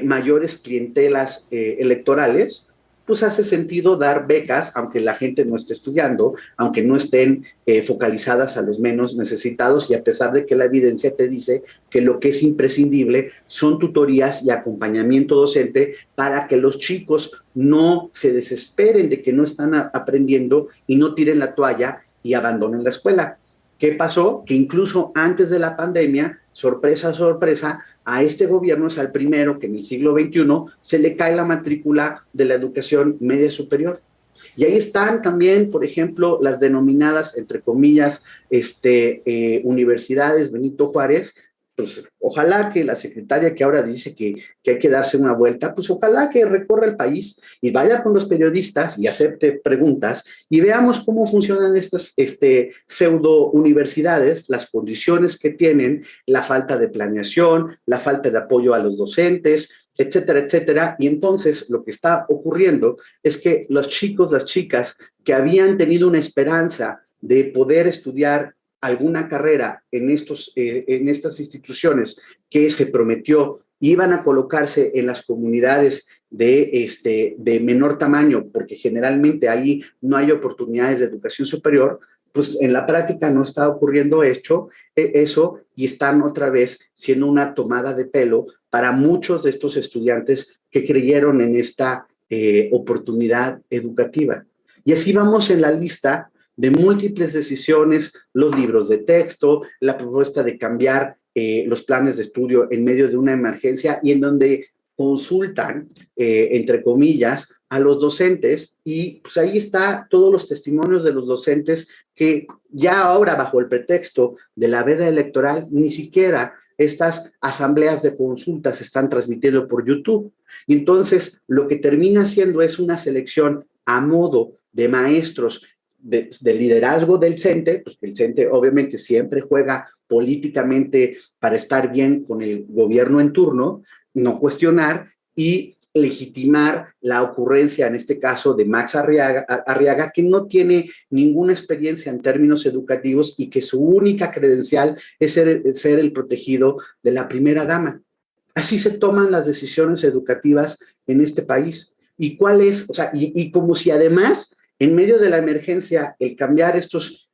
mayores clientelas electorales, pues hace sentido dar becas, aunque la gente no esté estudiando, aunque no estén focalizadas a los menos necesitados, y a pesar de que la evidencia te dice que lo que es imprescindible son tutorías y acompañamiento docente para que los chicos no se desesperen de que no están aprendiendo y no tiren la toalla y abandonen la escuela. ¿Qué pasó? Que incluso antes de la pandemia, sorpresa, sorpresa, a este gobierno es al primero que en el siglo XXI se le cae la matrícula de la educación media superior. Y ahí están también, por ejemplo, las denominadas, entre comillas, universidades Benito Juárez. Pues ojalá que la secretaria que ahora dice que hay que darse una vuelta, pues ojalá que recorra el país y vaya con los periodistas y acepte preguntas y veamos cómo funcionan estas pseudo universidades, las condiciones que tienen, la falta de planeación, la falta de apoyo a los docentes, etcétera, etcétera. Y entonces lo que está ocurriendo es que los chicos, las chicas que habían tenido una esperanza de poder estudiar alguna carrera en estas instituciones que se prometió iban a colocarse en las comunidades de menor tamaño, porque generalmente ahí no hay oportunidades de educación superior, pues en la práctica no está ocurriendo eso y están otra vez siendo una tomada de pelo para muchos de estos estudiantes que creyeron en esta oportunidad educativa. Y así vamos en la lista de múltiples decisiones, los libros de texto, la propuesta de cambiar los planes de estudio en medio de una emergencia y en donde consultan, entre comillas, a los docentes y pues ahí está todos los testimonios de los docentes que ya ahora bajo el pretexto de la veda electoral ni siquiera estas asambleas de consulta se están transmitiendo por YouTube. Y entonces lo que termina siendo es una selección a modo de maestros de liderazgo del CENTE, pues que el CENTE obviamente siempre juega políticamente para estar bien con el gobierno en turno, no cuestionar y legitimar la ocurrencia, en este caso, de Max Arriaga, que no tiene ninguna experiencia en términos educativos y que su única credencial es ser el protegido de la primera dama. Así se toman las decisiones educativas en este país. ¿Y cuál es? O sea, y como si además, en medio de la emergencia, el cambiar estos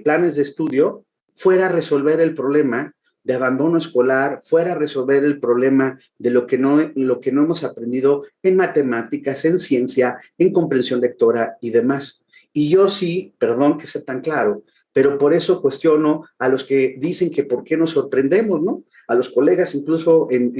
planes de estudio fuera a resolver el problema de abandono escolar, fuera a resolver el problema de lo que no hemos aprendido en matemáticas, en ciencia, en comprensión lectora y demás. Y yo sí, perdón que sea tan claro, pero por eso cuestiono a los que dicen que por qué nos sorprendemos, ¿no? A los colegas, incluso en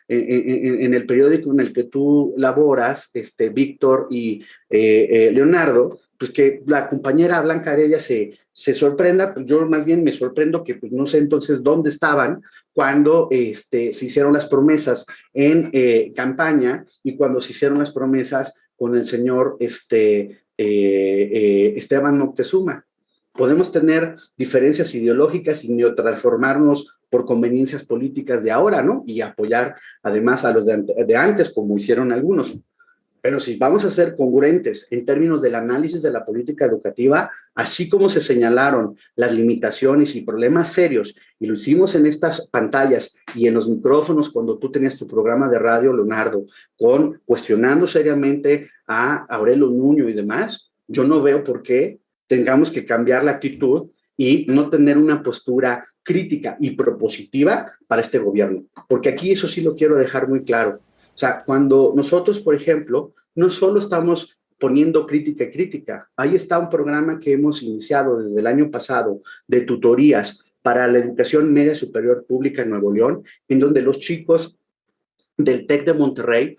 el periódico en el que tú laboras, Víctor y Leonardo, pues que la compañera Blanca Heredia se sorprenda, pues yo más bien me sorprendo que pues no sé entonces dónde estaban cuando se hicieron las promesas en campaña y cuando se hicieron las promesas con el señor Esteban Moctezuma. Podemos tener diferencias ideológicas y neotransformarnos por conveniencias políticas de ahora, ¿no? Y apoyar además a los de antes, como hicieron algunos. Pero si vamos a ser congruentes en términos del análisis de la política educativa, así como se señalaron las limitaciones y problemas serios, y lo hicimos en estas pantallas y en los micrófonos cuando tú tenías tu programa de radio, Leonardo, cuestionando seriamente a Aurelio Nuño y demás, yo no veo por qué tengamos que cambiar la actitud y no tener una postura crítica y propositiva para este gobierno. Porque aquí eso sí lo quiero dejar muy claro. O sea, cuando nosotros, por ejemplo, no solo estamos poniendo crítica y crítica, ahí está un programa que hemos iniciado desde el año pasado de tutorías para la educación media superior pública en Nuevo León, en donde los chicos del TEC de Monterrey,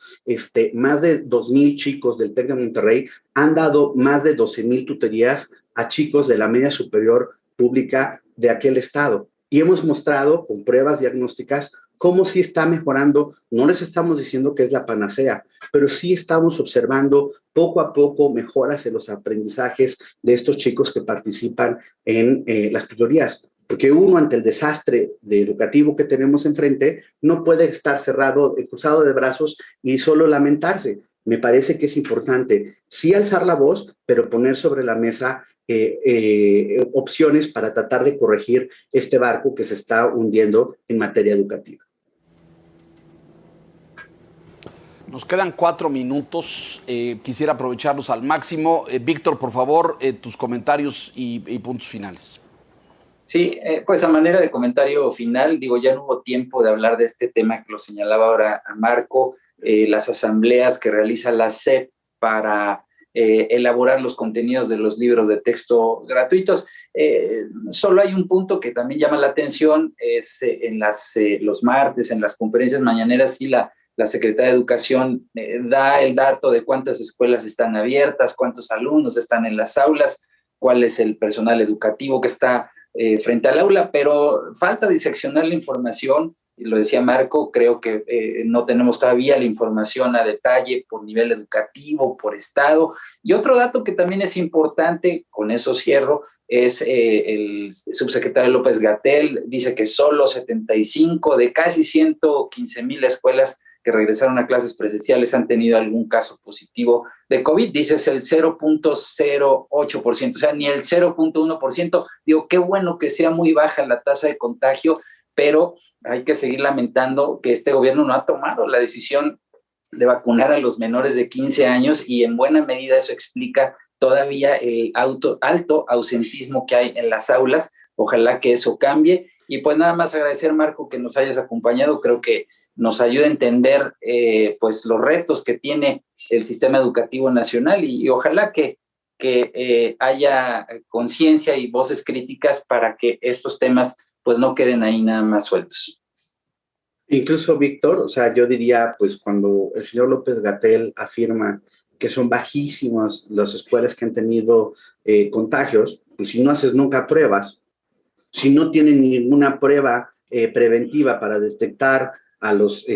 más de 2,000 chicos del TEC de Monterrey han dado más de 12,000 tutorías a chicos de la media superior pública de aquel estado. Y hemos mostrado con pruebas diagnósticas cómo sí está mejorando. No les estamos diciendo que es la panacea, pero sí estamos observando poco a poco mejoras en los aprendizajes de estos chicos que participan en las tutorías. Porque uno, ante el desastre educativo que tenemos enfrente, no puede estar cerrado, cruzado de brazos y solo lamentarse. Me parece que es importante sí alzar la voz, pero poner sobre la mesa opciones para tratar de corregir este barco que se está hundiendo en materia educativa. Nos quedan 4 minutos. Quisiera aprovecharlos al máximo. Víctor, por favor, tus comentarios y puntos finales. Sí, pues a manera de comentario final, digo, ya no hubo tiempo de hablar de este tema que lo señalaba ahora a Marco, las asambleas que realiza la SEP para elaborar los contenidos de los libros de texto gratuitos. Solo hay un punto que también llama la atención, es en los martes, en las conferencias mañaneras, sí la Secretaría de Educación da el dato de cuántas escuelas están abiertas, cuántos alumnos están en las aulas, cuál es el personal educativo que está frente al aula, pero falta diseccionar la información, y lo decía Marco, creo que no tenemos todavía la información a detalle por nivel educativo, por estado. Y otro dato que también es importante, con eso cierro, es el subsecretario López-Gatell, dice que solo 75 de casi 115,000 escuelas que regresaron a clases presenciales han tenido algún caso positivo de COVID, dices el 0.08%, o sea, ni el 0.1%. Digo, qué bueno que sea muy baja la tasa de contagio, pero hay que seguir lamentando que este gobierno no ha tomado la decisión de vacunar a los menores de 15 años y en buena medida eso explica todavía el alto ausentismo que hay en las aulas. Ojalá que eso cambie. Y pues nada más agradecer, Marco, que nos hayas acompañado. Creo que nos ayuda a entender pues los retos que tiene el sistema educativo nacional y ojalá que haya conciencia y voces críticas para que estos temas pues no queden ahí nada más sueltos. Incluso, Víctor, o sea, yo diría, pues cuando el señor López-Gatell afirma que son bajísimas las escuelas que han tenido contagios, pues si no haces nunca pruebas, si no tienen ninguna prueba preventiva para detectar a los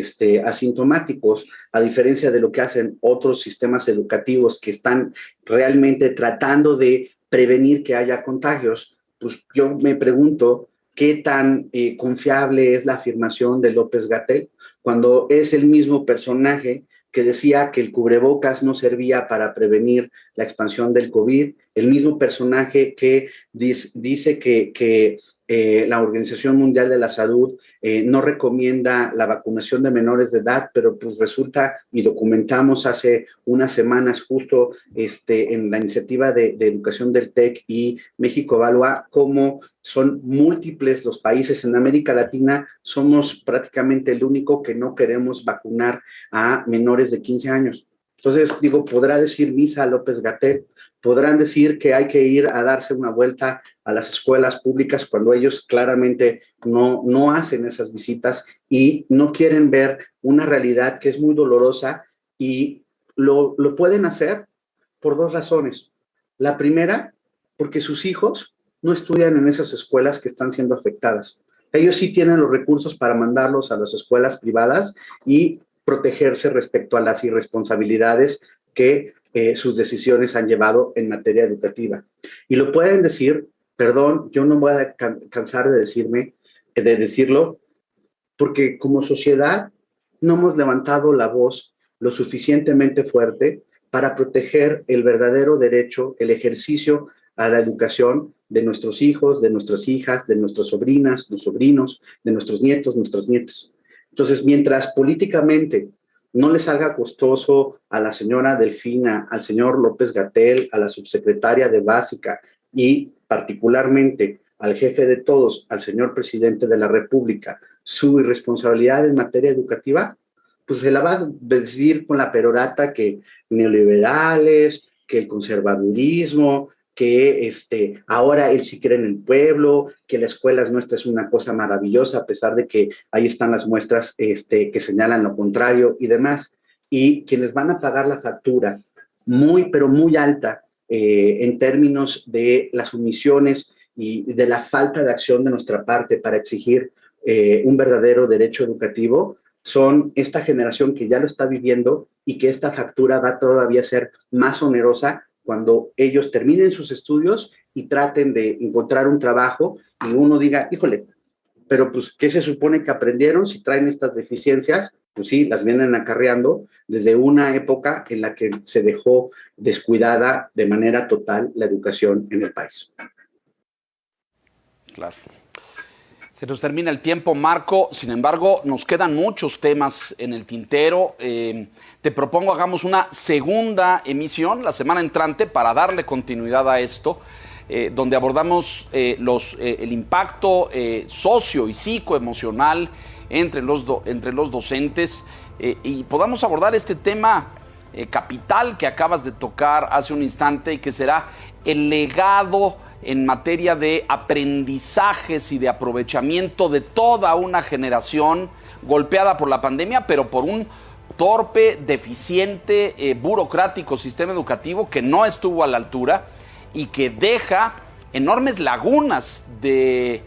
asintomáticos, a diferencia de lo que hacen otros sistemas educativos que están realmente tratando de prevenir que haya contagios, pues yo me pregunto qué tan confiable es la afirmación de López-Gatell cuando es el mismo personaje que decía que el cubrebocas no servía para prevenir la expansión del COVID, el mismo personaje que dice que la Organización Mundial de la Salud no recomienda la vacunación de menores de edad, pero pues resulta, y documentamos hace unas semanas justo en la iniciativa de educación del TEC y México Evalúa, cómo son múltiples los países en América Latina, somos prácticamente el único que no queremos vacunar a menores de 15 años. Entonces, digo, podrá decir misa López-Gatell, podrán decir que hay que ir a darse una vuelta a las escuelas públicas cuando ellos claramente no hacen esas visitas y no quieren ver una realidad que es muy dolorosa y lo pueden hacer por 2 razones. La primera, porque sus hijos no estudian en esas escuelas que están siendo afectadas. Ellos sí tienen los recursos para mandarlos a las escuelas privadas y protegerse respecto a las irresponsabilidades que sus decisiones han llevado en materia educativa. Y lo pueden decir, perdón, yo no voy a cansar de decirlo, porque como sociedad no hemos levantado la voz lo suficientemente fuerte para proteger el verdadero derecho, el ejercicio a la educación de nuestros hijos, de nuestras hijas, de nuestras sobrinas, los sobrinos, de nuestros nietos, nuestras nietas. Entonces, mientras políticamente no le salga costoso a la señora Delfina, al señor López-Gatell, a la subsecretaria de Básica y particularmente al jefe de todos, al señor presidente de la República, su irresponsabilidad en materia educativa, pues se la va a decir con la perorata que neoliberales, que el conservadurismo, que ahora él sí cree en el pueblo, que las escuelas nuestras es una cosa maravillosa, a pesar de que ahí están las muestras que señalan lo contrario y demás. Y quienes van a pagar la factura muy, pero muy alta en términos de las omisiones y de la falta de acción de nuestra parte para exigir un verdadero derecho educativo, son esta generación que ya lo está viviendo y que esta factura va todavía a ser más onerosa cuando ellos terminen sus estudios y traten de encontrar un trabajo y uno diga, híjole, pero pues, ¿qué se supone que aprendieron si traen estas deficiencias? Pues sí, las vienen acarreando desde una época en la que se dejó descuidada de manera total la educación en el país. Claro. Se nos termina el tiempo, Marco. Sin embargo, nos quedan muchos temas en el tintero. Te propongo hagamos una segunda emisión la semana entrante para darle continuidad a esto, donde abordamos el impacto socio y psicoemocional entre los docentes y podamos abordar este tema capital que acabas de tocar hace un instante y que será el legado en materia de aprendizajes y de aprovechamiento de toda una generación golpeada por la pandemia, pero por un torpe, deficiente, burocrático sistema educativo que no estuvo a la altura y que deja enormes lagunas de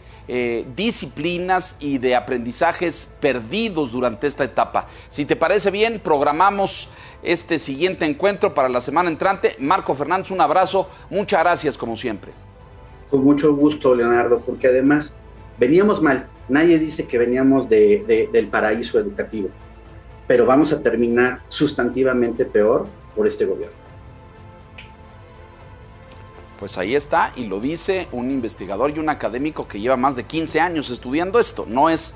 disciplinas y de aprendizajes perdidos durante esta etapa. Si te parece bien, programamos este siguiente encuentro para la semana entrante. Marco Fernández, un abrazo, muchas gracias como siempre. Con mucho gusto, Leonardo, porque además veníamos mal. Nadie dice que veníamos del paraíso educativo, pero vamos a terminar sustantivamente peor por este gobierno. Pues ahí está, y lo dice un investigador y un académico que lleva más de 15 años estudiando esto. No es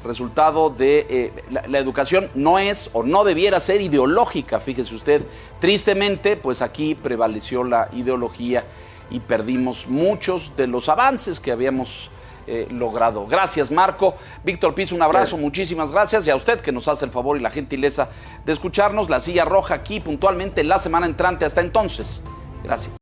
resultado de... la educación no es o no debiera ser ideológica, fíjese usted. Tristemente, pues aquí prevaleció la ideología y perdimos muchos de los avances que habíamos logrado. Gracias, Marco. Víctor Piz, un abrazo, muchísimas gracias. Y a usted que nos hace el favor y la gentileza de escucharnos. La Silla Roja aquí puntualmente la semana entrante. Hasta entonces. Gracias.